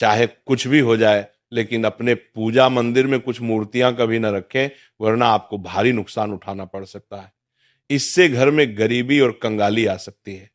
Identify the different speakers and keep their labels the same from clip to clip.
Speaker 1: चाहे कुछ भी हो जाए, लेकिन अपने पूजा मंदिर में कुछ मूर्तियां कभी न रखें, वरना आपको भारी नुकसान उठाना पड़ सकता है। इससे घर में गरीबी और कंगाली आ सकती है।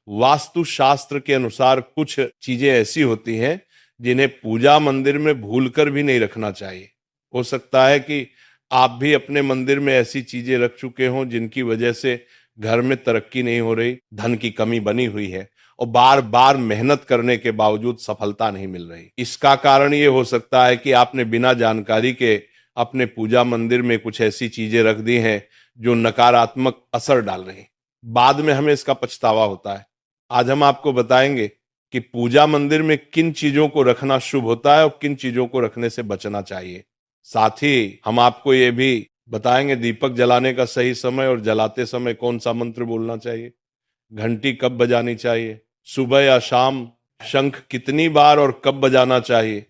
Speaker 1: वास्तु शास्त्र के अनुसार कुछ चीजें ऐसी होती हैं जिन्हें पूजा मंदिर में भूलकर भी नहीं रखना चाहिए। हो सकता है कि आप भी अपने मंदिर में ऐसी चीजें रख चुके हों जिनकी वजह से घर में तरक्की नहीं हो रही, धन की कमी बनी हुई है और बार बार मेहनत करने के बावजूद सफलता नहीं मिल रही। इसका कारण ये हो सकता है कि आपने बिना जानकारी के अपने पूजा मंदिर में कुछ ऐसी चीजें रख दी हैं जो नकारात्मक असर डाल रही हैं। बाद में हमें इसका पछतावा होता है। आज हम आपको बताएंगे कि पूजा मंदिर में किन चीजों को रखना शुभ होता है और किन चीजों को रखने से बचना चाहिए। साथ ही हम आपको ये भी बताएंगे दीपक जलाने का सही समय और जलाते समय कौन सा मंत्र बोलना चाहिए, घंटी कब बजानी चाहिए, सुबह या शाम, शंख कितनी बार और कब बजाना चाहिए,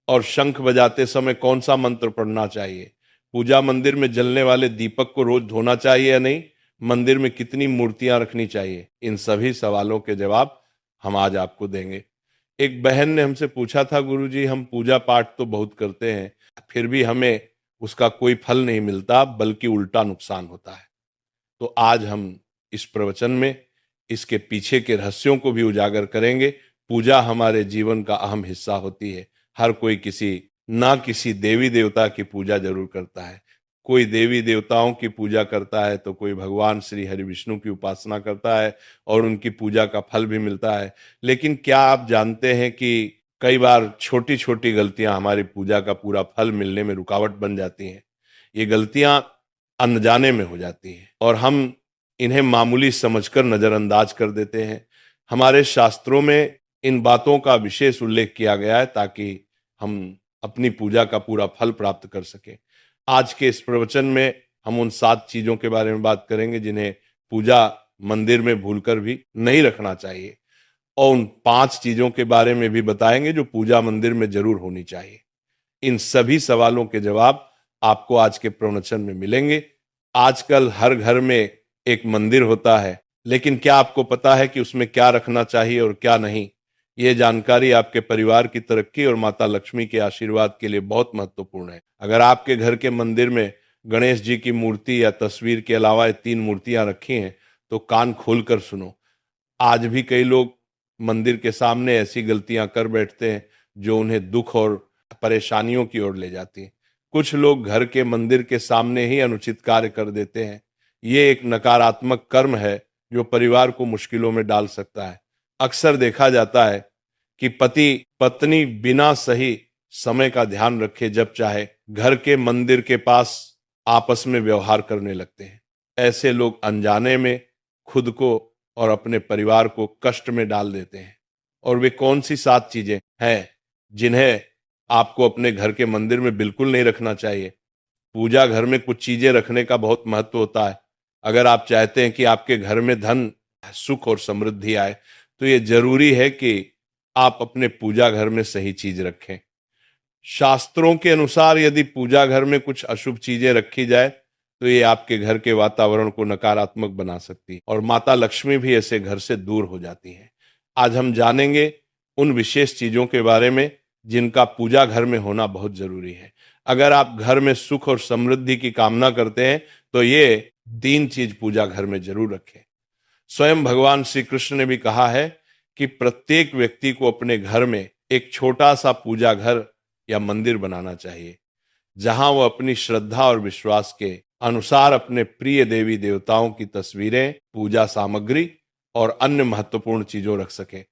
Speaker 1: और शंख बजाते समय कौन सा मंत्र पढ़ना चाहिए, पूजा मंदिर में जलने वाले दीपक को रोज धोना चाहिए या नहीं, मंदिर में कितनी मूर्तियां रखनी चाहिए। इन सभी सवालों के जवाब हम आज आपको देंगे। एक बहन ने हमसे पूछा था, गुरुजी हम पूजा पाठ तो बहुत करते हैं, फिर भी हमें उसका कोई फल नहीं मिलता, बल्कि उल्टा नुकसान होता है। तो आज हम इस प्रवचन में इसके पीछे के रहस्यों को भी उजागर करेंगे। पूजा हमारे जीवन का अहम हिस्सा होती है। हर कोई किसी देवी देवता की पूजा जरूर करता है। कोई देवी देवताओं की पूजा करता है तो कोई भगवान श्री हरि विष्णु की उपासना करता है और उनकी पूजा का फल भी मिलता है। लेकिन क्या आप जानते हैं कि कई बार छोटी छोटी गलतियां हमारी पूजा का पूरा फल मिलने में रुकावट बन जाती हैं। ये गलतियां अनजाने में हो जाती हैं और हम इन्हें मामूली समझकर नजरअंदाज कर देते हैं। हमारे शास्त्रों में इन बातों का विशेष उल्लेख किया गया है ताकि हम अपनी पूजा का पूरा फल प्राप्त कर सकें। आज के इस प्रवचन में हम उन 7 चीजों के बारे में बात करेंगे जिन्हें पूजा मंदिर में भूलकर भी नहीं रखना चाहिए, और उन 5 चीजों के बारे में भी बताएंगे जो पूजा मंदिर में जरूर होनी चाहिए। इन सभी सवालों के जवाब आपको आज के प्रवचन में मिलेंगे। आजकल हर घर में एक मंदिर होता है, लेकिन क्या आपको पता है कि उसमें क्या रखना चाहिए और क्या नहीं? ये जानकारी आपके परिवार की तरक्की और माता लक्ष्मी के आशीर्वाद के लिए बहुत महत्वपूर्ण है। अगर आपके घर के मंदिर में गणेश जी की मूर्ति या तस्वीर के अलावा 3 मूर्तियां रखी हैं, तो कान खोलकर सुनो। आज भी कई लोग मंदिर के सामने ऐसी गलतियां कर बैठते हैं जो उन्हें दुख और परेशानियों की ओर ले जाती हैं। कुछ लोग घर के मंदिर के सामने ही अनुचित कार्य कर देते हैं। ये एक नकारात्मक कर्म है जो परिवार को मुश्किलों में डाल सकता है। अक्सर देखा जाता है कि पति पत्नी बिना सही समय का ध्यान रखे जब चाहे घर के मंदिर के पास आपस में व्यवहार करने लगते हैं। ऐसे लोग अनजाने में खुद को और अपने परिवार को कष्ट में डाल देते हैं। और वे कौन सी 7 चीजें हैं जिन्हें आपको अपने घर के मंदिर में बिल्कुल नहीं रखना चाहिए? पूजा घर में कुछ चीजें रखने का बहुत महत्व होता है। अगर आप चाहते हैं कि आपके घर में धन, सुख और समृद्धि आए, तो ये जरूरी है कि आप अपने पूजा घर में सही चीज रखें। शास्त्रों के अनुसार यदि पूजा घर में कुछ अशुभ चीजें रखी जाए तो ये आपके घर के वातावरण को नकारात्मक बना सकती है और माता लक्ष्मी भी ऐसे घर से दूर हो जाती है। आज हम जानेंगे उन विशेष चीजों के बारे में जिनका पूजा घर में होना बहुत जरूरी है। अगर आप घर में सुख और समृद्धि की कामना करते हैं तो ये 3 चीज पूजा घर में जरूर रखें। स्वयं भगवान श्री कृष्ण ने भी कहा है कि प्रत्येक व्यक्ति को अपने घर में एक छोटा सा पूजा घर या मंदिर बनाना चाहिए, जहां वो अपनी श्रद्धा और विश्वास के अनुसार अपने प्रिय देवी देवताओं की तस्वीरें, पूजा सामग्री और अन्य महत्वपूर्ण चीजों रख सके।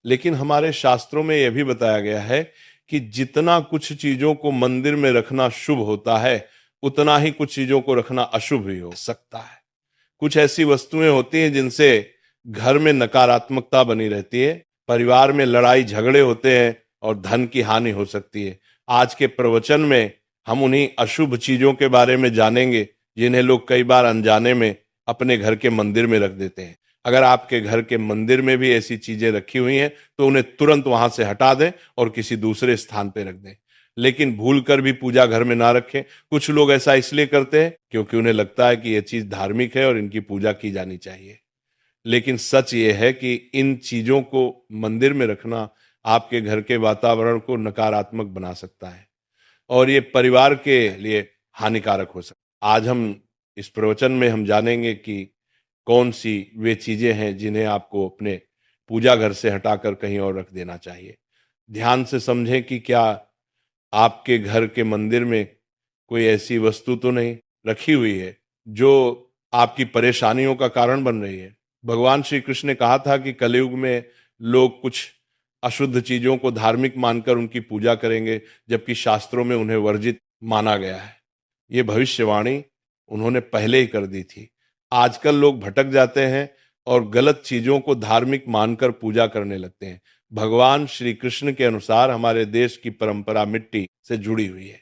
Speaker 1: लेकिन हमारे शास्त्रों में यह भी बताया गया है कि जितना कुछ चीजों को मंदिर में रखना शुभ होता है, उतना ही कुछ चीजों को रखना अशुभ भी हो सकता है। कुछ ऐसी वस्तुएं होती हैं जिनसे घर में नकारात्मकता बनी रहती है, परिवार में लड़ाई झगड़े होते हैं और धन की हानि हो सकती है। आज के प्रवचन में हम उन्हीं अशुभ चीजों के बारे में जानेंगे जिन्हें लोग कई बार अनजाने में अपने घर के मंदिर में रख देते हैं। अगर आपके घर के मंदिर में भी ऐसी चीजें रखी हुई हैं तो उन्हें तुरंत वहां से हटा दें और किसी दूसरे स्थान पर रख दें। लेकिन भूल कर भी पूजा घर में ना रखें। कुछ लोग ऐसा इसलिए करते हैं क्योंकि उन्हें लगता है कि यह चीज धार्मिक है और इनकी पूजा की जानी चाहिए। लेकिन सच ये है कि इन चीजों को मंदिर में रखना आपके घर के वातावरण को नकारात्मक बना सकता है और ये परिवार के लिए हानिकारक हो सकता है। आज हम इस प्रवचन में हम जानेंगे कि कौन सी वे चीजें हैं जिन्हें आपको अपने पूजा घर से हटाकर कहीं और रख देना चाहिए। ध्यान से समझें कि क्या आपके घर के मंदिर में कोई ऐसी वस्तु तो नहीं रखी हुई है जो आपकी परेशानियों का कारण बन रही है। भगवान श्री कृष्ण ने कहा था कि कलयुग में लोग कुछ अशुद्ध चीजों को धार्मिक मानकर उनकी पूजा करेंगे, जबकि शास्त्रों में उन्हें वर्जित माना गया है। ये भविष्यवाणी उन्होंने पहले ही कर दी थी। आजकल लोग भटक जाते हैं और गलत चीजों को धार्मिक मानकर पूजा करने लगते हैं। भगवान श्री कृष्ण के अनुसार हमारे देश की परंपरा मिट्टी से जुड़ी हुई है,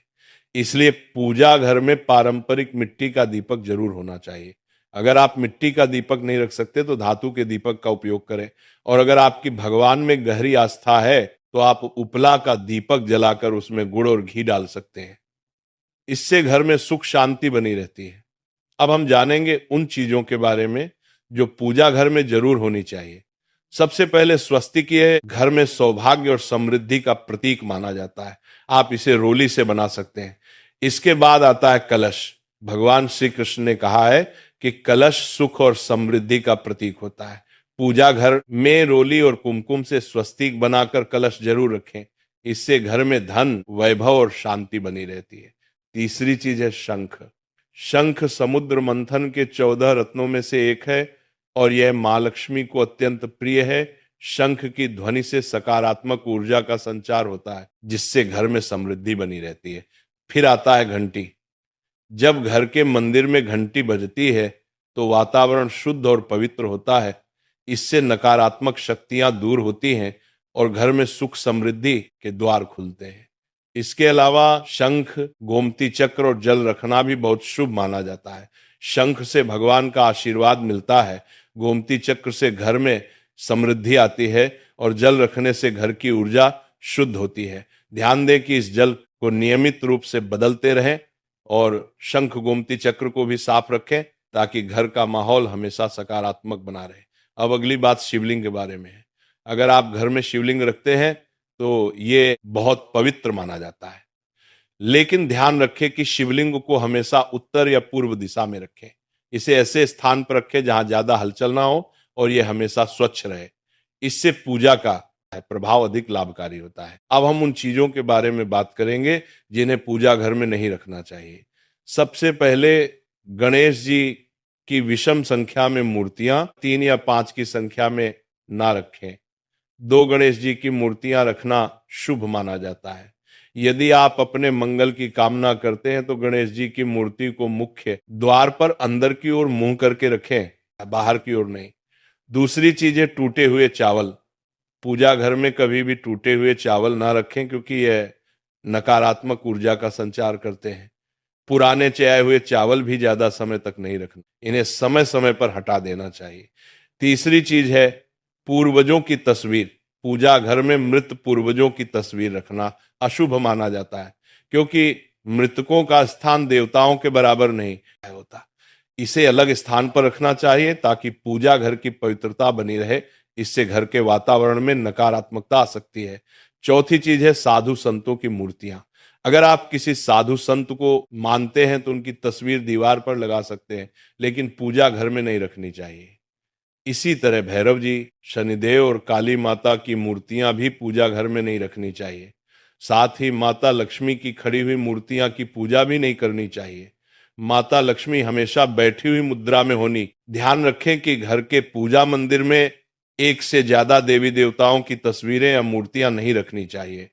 Speaker 1: इसलिए पूजा घर में पारंपरिक मिट्टी का दीपक जरूर होना चाहिए। अगर आप मिट्टी का दीपक नहीं रख सकते तो धातु के दीपक का उपयोग करें, और अगर आपकी भगवान में गहरी आस्था है तो आप उपला का दीपक जलाकर उसमें गुड़ और घी डाल सकते हैं। इससे घर में सुख शांति बनी रहती है। अब हम जानेंगे उन चीजों के बारे में जो पूजा घर में जरूर होनी चाहिए। सबसे पहले स्वस्तिक ये घर में सौभाग्य और समृद्धि का प्रतीक माना जाता है। आप इसे रोली से बना सकते हैं। इसके बाद आता है कलश। भगवान श्री कृष्ण ने कहा है कि कलश सुख और समृद्धि का प्रतीक होता है। पूजा घर में रोली और कुमकुम से स्वस्तिक बनाकर कलश जरूर रखें। इससे घर में धन, वैभव और शांति बनी रहती है। तीसरी चीज है शंख। शंख समुद्र मंथन के 14 रत्नों में से एक है और यह मां लक्ष्मी को अत्यंत प्रिय है। शंख की ध्वनि से सकारात्मक ऊर्जा का संचार होता है, जिससे घर में समृद्धि बनी रहती है। फिर आता है घंटी। जब घर के मंदिर में घंटी बजती है तो वातावरण शुद्ध और पवित्र होता है। इससे नकारात्मक शक्तियां दूर होती हैं और घर में सुख समृद्धि के द्वार खुलते हैं। इसके अलावा शंख, गोमती चक्र और जल रखना भी बहुत शुभ माना जाता है। शंख से भगवान का आशीर्वाद मिलता है, गोमती चक्र से घर में समृद्धि आती है और जल रखने से घर की ऊर्जा शुद्ध होती है। ध्यान दें कि इस जल को नियमित रूप से बदलते रहें और शंख गोमती चक्र को भी साफ रखें ताकि घर का माहौल हमेशा सकारात्मक बना रहे। अब अगली बात शिवलिंग के बारे में है। अगर आप घर में शिवलिंग रखते हैं तो ये बहुत पवित्र माना जाता है, लेकिन ध्यान रखें कि शिवलिंग को हमेशा उत्तर या पूर्व दिशा में रखें। इसे ऐसे स्थान पर रखें जहां ज्यादा हलचल ना हो और ये हमेशा स्वच्छ रहे। इससे पूजा का प्रभाव अधिक लाभकारी होता है। अब हम उन चीजों के बारे में बात करेंगे जिन्हें पूजा घर में नहीं रखना चाहिए। सबसे पहले गणेश जी की विषम संख्या में मूर्तियां 3 या 5 की संख्या में ना रखें। 2 गणेश जी की मूर्तियां रखना शुभ माना जाता है। यदि आप अपने मंगल की कामना करते हैं तो गणेश जी की मूर्ति को मुख्य द्वार पर अंदर की ओर मुंह करके रखें, बाहर की ओर नहीं। दूसरी चीज है टूटे हुए चावल। पूजा घर में कभी भी टूटे हुए चावल ना रखें क्योंकि यह नकारात्मक ऊर्जा का संचार करते हैं। पुराने चयाए हुए चावल भी ज्यादा समय तक नहीं रखना, इन्हें समय समय पर हटा देना चाहिए। तीसरी चीज है पूर्वजों की तस्वीर। पूजा घर में मृत पूर्वजों की तस्वीर रखना अशुभ माना जाता है क्योंकि मृतकों का स्थान देवताओं के बराबर नहीं होता। इसे अलग स्थान पर रखना चाहिए ताकि पूजा घर की पवित्रता बनी रहे। इससे घर के वातावरण में नकारात्मकता आ सकती है। चौथी चीज है साधु संतों की मूर्तियां। अगर आप किसी साधु संत को मानते हैं तो उनकी तस्वीर दीवार पर लगा सकते हैं, लेकिन पूजा घर में नहीं रखनी चाहिए। इसी तरह भैरव जी, शनिदेव और काली माता की मूर्तियां भी पूजा घर में नहीं रखनी चाहिए। साथ ही माता लक्ष्मी की खड़ी हुई मूर्तियां की पूजा भी नहीं करनी चाहिए। माता लक्ष्मी हमेशा बैठी हुई मुद्रा में होनी। ध्यान रखें कि घर के पूजा मंदिर में एक से ज्यादा देवी देवताओं की तस्वीरें या मूर्तियां नहीं रखनी चाहिए।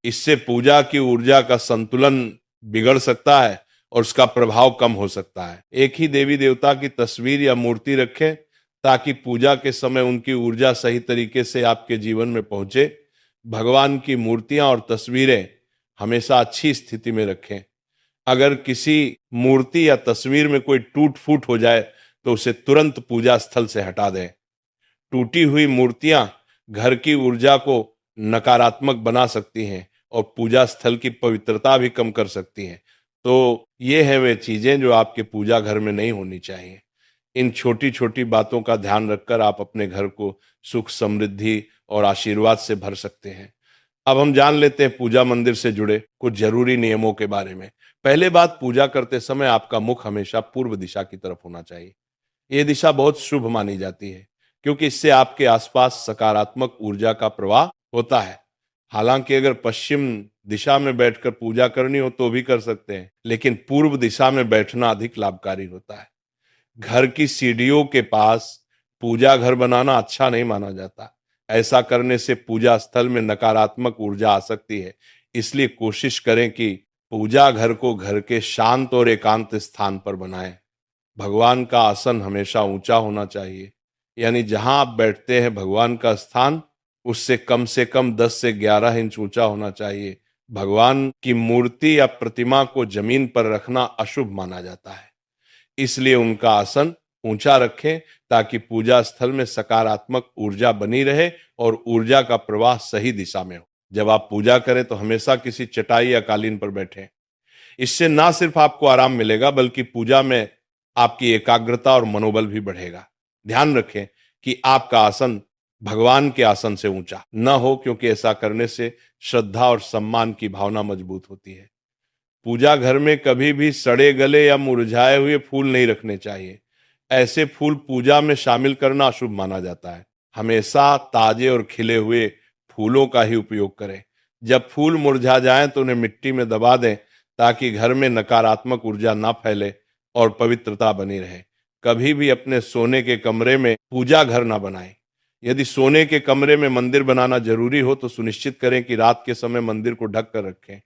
Speaker 1: इससे पूजा की ऊर्जा का संतुलन बिगड़ सकता है और उसका प्रभाव कम हो सकता है। एक ही देवी देवता की तस्वीर या मूर्ति रखें ताकि पूजा के समय उनकी ऊर्जा सही तरीके से आपके जीवन में पहुंचे। भगवान की मूर्तियां और तस्वीरें हमेशा अच्छी स्थिति में रखें। अगर किसी मूर्ति या तस्वीर में कोई टूट फूट हो जाए तो उसे तुरंत पूजा स्थल से हटा दें। टूटी हुई मूर्तियां घर की ऊर्जा को नकारात्मक बना सकती हैं और पूजा स्थल की पवित्रता भी कम कर सकती हैं। तो ये हैं वे चीजें जो आपके पूजा घर में नहीं होनी चाहिए। इन छोटी छोटी बातों का ध्यान रखकर आप अपने घर को सुख, समृद्धि और आशीर्वाद से भर सकते हैं। अब हम जान लेते हैं पूजा मंदिर से जुड़े कुछ जरूरी नियमों के बारे में। पहले बात, पूजा करते समय आपका मुख हमेशा पूर्व दिशा की तरफ होना चाहिए। ये दिशा बहुत शुभ मानी जाती है क्योंकि इससे आपके आसपास सकारात्मक ऊर्जा का प्रवाह होता है। हालांकि अगर पश्चिम दिशा में बैठकर पूजा करनी हो तो भी कर सकते हैं, लेकिन पूर्व दिशा में बैठना अधिक लाभकारी होता है। घर की सीढ़ियों के पास पूजा घर बनाना अच्छा नहीं माना जाता। ऐसा करने से पूजा स्थल में नकारात्मक ऊर्जा आ सकती है। इसलिए कोशिश करें कि पूजा घर को घर के शांत और एकांत स्थान पर बनाएं। भगवान का आसन हमेशा ऊंचा होना चाहिए, यानी जहां आप बैठते हैं भगवान का स्थान उससे कम 10 से 11 इंच ऊंचा होना चाहिए। भगवान की मूर्ति या प्रतिमा को जमीन पर रखना अशुभ माना जाता है, इसलिए उनका आसन ऊंचा रखें ताकि पूजा स्थल में सकारात्मक ऊर्जा बनी रहे और ऊर्जा का प्रवाह सही दिशा में हो। जब आप पूजा करें तो हमेशा किसी चटाई या कालीन पर बैठें। इससे ना सिर्फ आपको आराम मिलेगा बल्कि पूजा में आपकी एकाग्रता और मनोबल भी बढ़ेगा। ध्यान रखें कि आपका आसन भगवान के आसन से ऊंचा न हो, क्योंकि ऐसा करने से श्रद्धा और सम्मान की भावना मजबूत होती है। पूजा घर में कभी भी सड़े गले या मुरझाए हुए फूल नहीं रखने चाहिए। ऐसे फूल पूजा में शामिल करना अशुभ माना जाता है। हमेशा ताजे और खिले हुए फूलों का ही उपयोग करें। जब फूल मुरझा जाएं तो उन्हें मिट्टी में दबा दें ताकि घर में नकारात्मक ऊर्जा ना फैले और पवित्रता बनी रहे। कभी भी अपने सोने के कमरे में पूजा घर ना बनाएं। यदि सोने के कमरे में मंदिर बनाना जरूरी हो तो सुनिश्चित करें कि रात के समय मंदिर को ढक कर रखें।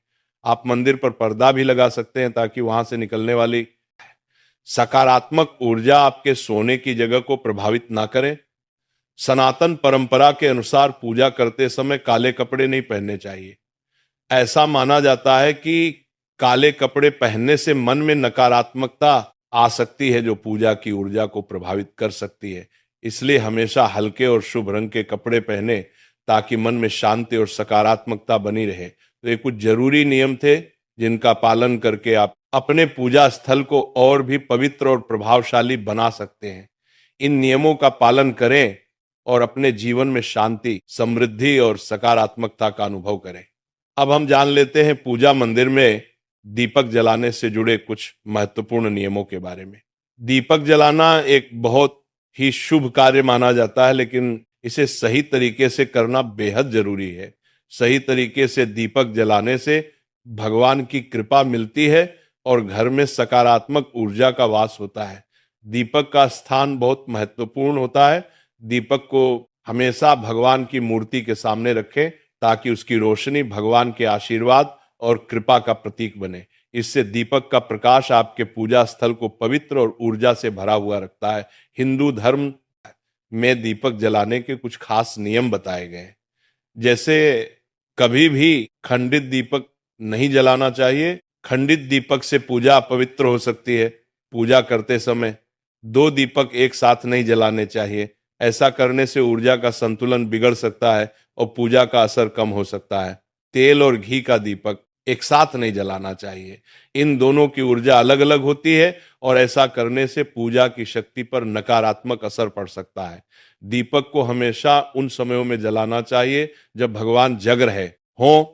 Speaker 1: आप मंदिर पर पर्दा भी लगा सकते हैं ताकि वहां से निकलने वाली सकारात्मक ऊर्जा आपके सोने की जगह को प्रभावित ना करे। सनातन परंपरा के अनुसार पूजा करते समय काले कपड़े नहीं पहनने चाहिए। ऐसा माना जाता है कि काले कपड़े पहनने से मन में नकारात्मकता आ सकती है जो पूजा की ऊर्जा को प्रभावित कर सकती है। इसलिए हमेशा हल्के और शुभ रंग के कपड़े पहने ताकि मन में शांति और सकारात्मकता बनी रहे। तो ये कुछ जरूरी नियम थे जिनका पालन करके आप अपने पूजा स्थल को और भी पवित्र और प्रभावशाली बना सकते हैं। इन नियमों का पालन करें और अपने जीवन में शांति, समृद्धि और सकारात्मकता का अनुभव करें। अब हम जान लेते हैं पूजा मंदिर में दीपक जलाने से जुड़े कुछ महत्वपूर्ण नियमों के बारे में। दीपक जलाना एक बहुत ही शुभ कार्य माना जाता है, लेकिन इसे सही तरीके से करना बेहद जरूरी है। सही तरीके से दीपक जलाने से भगवान की कृपा मिलती है और घर में सकारात्मक ऊर्जा का वास होता है। दीपक का स्थान बहुत महत्वपूर्ण होता है। दीपक को हमेशा भगवान की मूर्ति के सामने रखें ताकि उसकी रोशनी भगवान के आशीर्वाद और कृपा का प्रतीक बने। इससे दीपक का प्रकाश आपके पूजा स्थल को पवित्र और ऊर्जा से भरा हुआ रखता है। हिंदू धर्म में दीपक जलाने के कुछ खास नियम बताए गए हैं। जैसे कभी भी खंडित दीपक नहीं जलाना चाहिए। खंडित दीपक से पूजा अपवित्र हो सकती है। पूजा करते समय 2 दीपक एक साथ नहीं जलाने चाहिए। ऐसा करने से ऊर्जा का संतुलन बिगड़ सकता है और पूजा का असर कम हो सकता है। तेल और घी का दीपक एक साथ नहीं जलाना चाहिए। इन दोनों की ऊर्जा अलग अलग होती है और ऐसा करने से पूजा की शक्ति पर नकारात्मक असर पड़ सकता है। दीपक को हमेशा उन समयों में जलाना चाहिए जब भगवान जग रहे हों,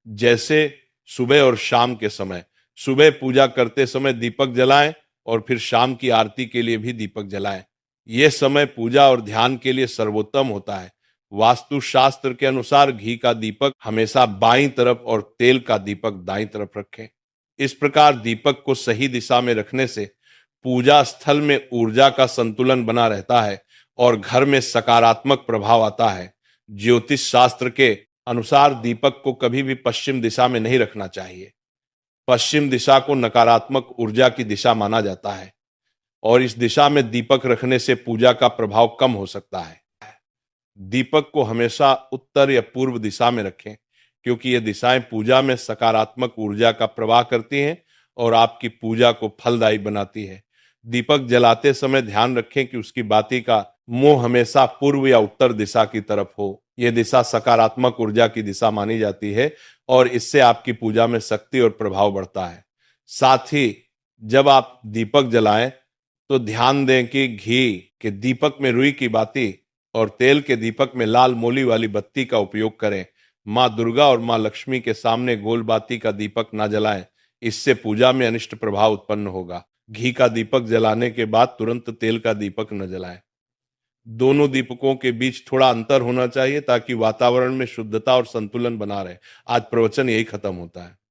Speaker 1: जैसे सुबह और शाम के समय। सुबह पूजा करते समय दीपक जलाएं और फिर शाम की आरती के लिए भी दीपक जलाएं। यह समय पूजा और ध्यान के लिए सर्वोत्तम होता है। वास्तु शास्त्र के अनुसार घी का दीपक हमेशा बाईं तरफ और तेल का दीपक दाईं तरफ रखें। इस प्रकार दीपक को सही दिशा में रखने से पूजा स्थल में ऊर्जा का संतुलन बना रहता है और घर में सकारात्मक प्रभाव आता है। ज्योतिष शास्त्र के अनुसार दीपक को कभी भी पश्चिम दिशा में नहीं रखना चाहिए। पश्चिम दिशा को नकारात्मक ऊर्जा की दिशा माना जाता है और इस दिशा में दीपक रखने से पूजा का प्रभाव कम हो सकता है। दीपक को हमेशा उत्तर या पूर्व दिशा में रखें क्योंकि ये दिशाएं पूजा में सकारात्मक ऊर्जा का प्रवाह करती हैं और आपकी पूजा को फलदायी बनाती है। दीपक जलाते समय ध्यान रखें कि उसकी बाती का मुंह हमेशा पूर्व या उत्तर दिशा की तरफ हो। यह दिशा सकारात्मक ऊर्जा की दिशा मानी जाती है और इससे आपकी पूजा में शक्ति और प्रभाव बढ़ता है। साथ ही जब आप दीपक जलाएं तो ध्यान दें कि घी के दीपक में रुई की बाती और तेल के दीपक में लाल मोली वाली बत्ती का उपयोग करें। माँ दुर्गा और माँ लक्ष्मी के सामने गोल बाती का दीपक ना जलाएं, इससे पूजा में अनिष्ट प्रभाव उत्पन्न होगा। घी का दीपक जलाने के बाद तुरंत तेल का दीपक न जलाएं। दोनों दीपकों के बीच थोड़ा अंतर होना चाहिए ताकि वातावरण में शुद्धता और संतुलन बना रहे। आज प्रवचन यही खत्म होता है।